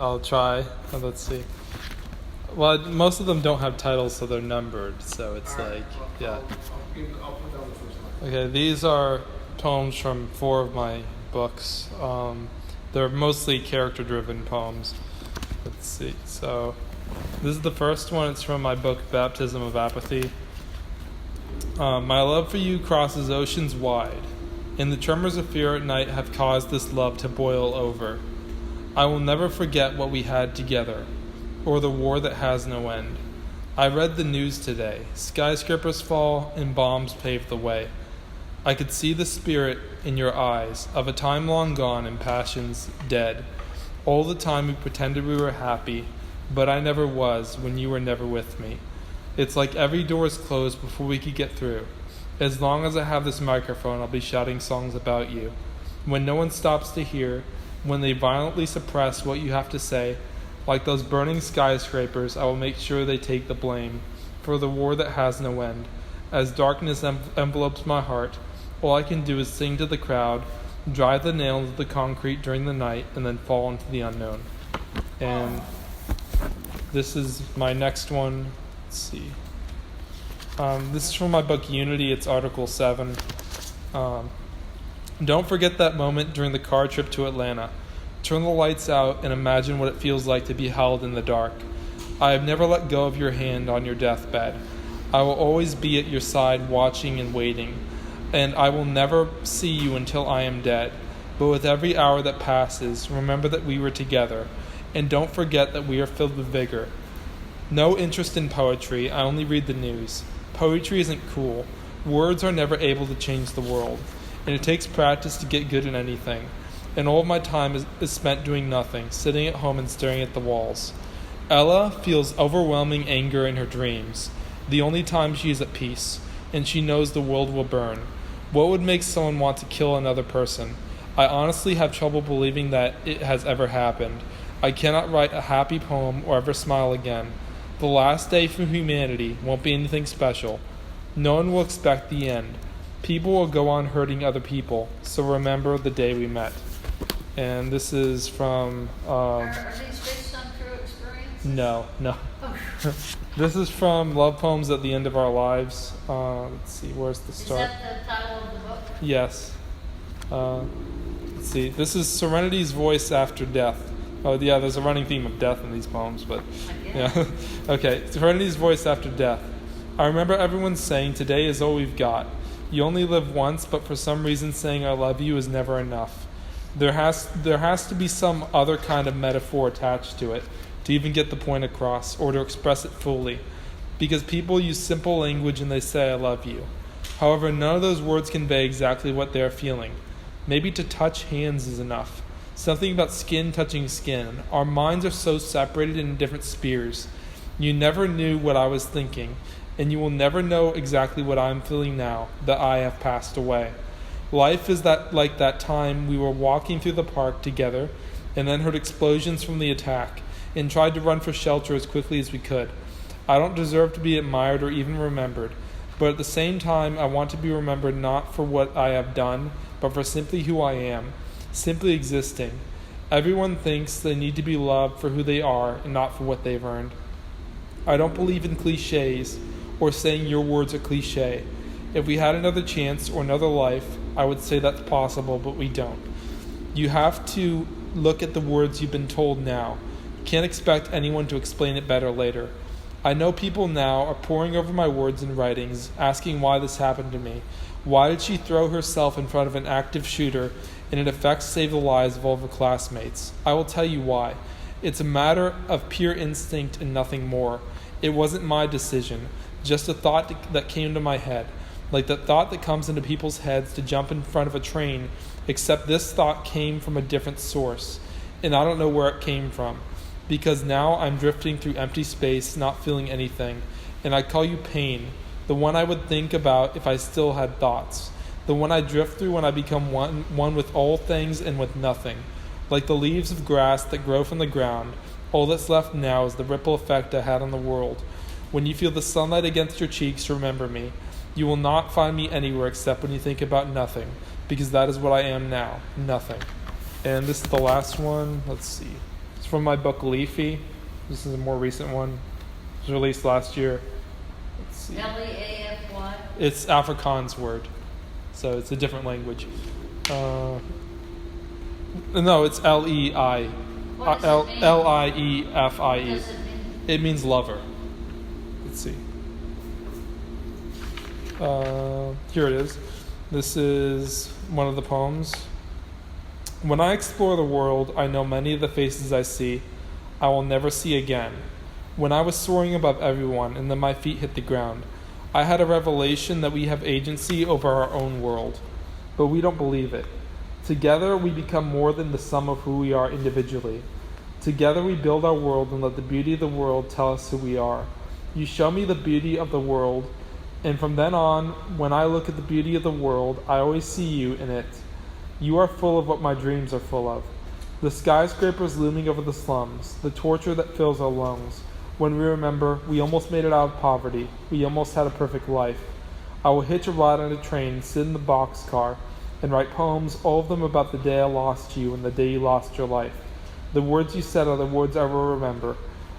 I'll try. Let's see. Well, most of them don't have titles, so they're numbered. So it's yeah. I'll put down the first one. Okay, these are poems from 4 of my books. They're mostly character-driven poems. Let's see. So this is the first one. It's from my book, Baptism of Apathy. My love for you crosses oceans wide, and the tremors of fear at night have caused this love to boil over. I will never forget what we had together, or the war that has no end. I read the news today. Skyscrapers fall and bombs pave the way. I could see the spirit in your eyes of a time long gone and passions dead. All the time we pretended we were happy, but I never was when you were never with me. It's like every door is closed before we could get through. As long as I have this microphone, I'll be shouting songs about you. When no one stops to hear, when they violently suppress what you have to say, like those burning skyscrapers, I will make sure they take the blame for the war that has no end. As darkness envelopes my heart, all I can do is sing to the crowd, drive the nail into the concrete during the night, and then fall into the unknown. And this is my next one. Let's see. This is from my book Unity. It's Article 7. Don't forget that moment during the car trip to Atlanta. Turn the lights out and imagine what it feels like to be held in the dark. I have never let go of your hand on your deathbed. I will always be at your side watching and waiting, and I will never see you until I am dead. But with every hour that passes, remember that we were together, and don't forget that we are filled with vigor. No interest in poetry, I only read the news. Poetry isn't cool. Words are never able to change the world, and it takes practice to get good at anything. And all of my time is spent doing nothing, sitting at home and staring at the walls. Ella feels overwhelming anger in her dreams, the only time she is at peace, and she knows the world will burn. What would make someone want to kill another person? I honestly have trouble believing that it has ever happened. I cannot write a happy poem or ever smile again. The last day for humanity won't be anything special. No one will expect the end. People will go on hurting other people, so remember the day we met. And this is from... Are these based on true experience? No. Oh. This is from Love Poems at the End of Our Lives. Let's see, where's the start? Is that the title of the book? Yes. Let's see, this is Serenity's voice after death. Oh, yeah, there's a running theme of death in these poems, but... Yeah. Okay, Serenity's voice after death. I remember everyone saying, today is all we've got. You only live once, but for some reason saying I love you is never enough. There has to be some other kind of metaphor attached to it to even get the point across or to express it fully. Because people use simple language and they say I love you. However, none of those words convey exactly what they are feeling. Maybe to touch hands is enough. Something about skin touching skin. Our minds are so separated in different spheres. You never knew what I was thinking, and you will never know exactly what I am feeling now that I have passed away. Life is like that time we were walking through the park together and then heard explosions from the attack and tried to run for shelter as quickly as we could. I don't deserve to be admired or even remembered, but at the same time I want to be remembered not for what I have done, but for simply who I am, simply existing. Everyone thinks they need to be loved for who they are and not for what they've earned. I don't believe in cliches or saying your words are cliche. If we had another chance or another life, I would say that's possible, but we don't. You have to look at the words you've been told now. You can't expect anyone to explain it better later. I know people now are poring over my words and writings, asking why this happened to me. Why did she throw herself in front of an active shooter and in effect save the lives of all of her classmates? I will tell you why. It's a matter of pure instinct and nothing more. It wasn't my decision, just a thought that came to my head. Like the thought that comes into people's heads to jump in front of a train, except this thought came from a different source, and I don't know where it came from, because now I'm drifting through empty space, not feeling anything, and I call you pain, the one I would think about if I still had thoughts, the one I drift through when I become one with all things and with nothing. Like the leaves of grass that grow from the ground, all that's left now is the ripple effect I had on the world. When you feel the sunlight against your cheeks, remember me. You will not find me anywhere except when you think about nothing, because that is what I am now, nothing. And this is the last one. Let's see. It's from my book Leafy. This is a more recent one. It was released last year. Let's see. Leafy? It's Afrikaans word, so it's a different language. No, it's Lei. What does it mean? Liefie. What does it mean? It means lover. Let's see. Here it is. This is one of the poems. When I explore the world, I know many of the faces I see I will never see again. When I was soaring above everyone and then my feet hit the ground, I had a revelation that we have agency over our own world, but we don't believe it. Together we become more than the sum of who we are individually. Together we build our world and let the beauty of the world tell us who we are. You show me the beauty of the world, and from then on, when I look at the beauty of the world, I always see you in it. You are full of what my dreams are full of. The skyscrapers looming over the slums, the torture that fills our lungs. When we remember, we almost made it out of poverty. We almost had a perfect life. I will hitch a ride on a train, sit in the boxcar, and write poems, all of them about the day I lost you and the day you lost your life. The words you said are the words I will remember.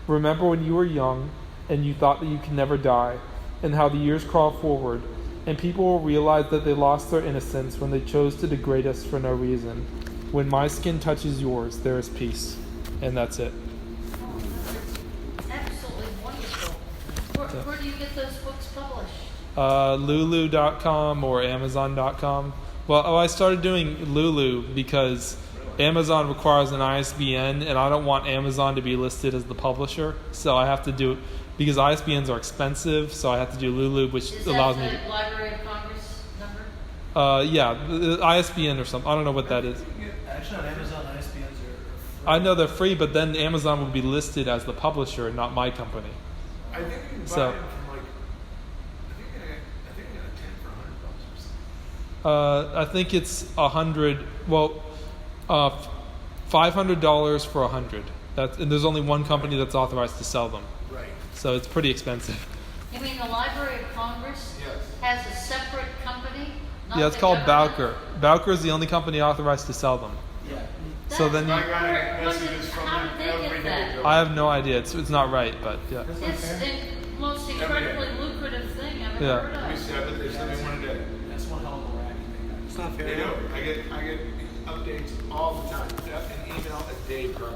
Remember when you were young and you thought that you could never die, and how the years crawl forward, and people will realize that they lost their innocence when they chose to degrade us for no reason. When my skin touches yours, there is peace. And that's it. Oh, that's absolutely wonderful. Where do you get those books published? Lulu.com or Amazon.com. Well, I started doing Lulu because Amazon requires an ISBN, and I don't want Amazon to be listed as the publisher, so I have to do it because ISBNs are expensive, so I have to do Lulu, which allows me to... Is that the Library of Congress number? Yeah, the ISBN or something. I don't know what that is. Actually, on Amazon, ISBNs are free. I know they're free, but then Amazon would be listed as the publisher and not my company. I think you can buy So- it from like, I think I got a 10 for $100 or something. I think it's $100. Well, $500 for 100. And there's only one company that's authorized to sell them, Right. so it's pretty expensive. You mean the Library of Congress Yes. has a separate company? Not Yeah, it's the called government? Bowker. Bowker is the only company authorized to sell them. Yeah. So then you- I got Where- messages from how them did they every get day. that? I have no idea. It's not right, but yeah. It's the most incredibly lucrative thing I've ever Yeah. heard We of. said they send me one a day. That's one hell of a racket they got. It's not fair. They do. I get updates all the time. An email a day, bro.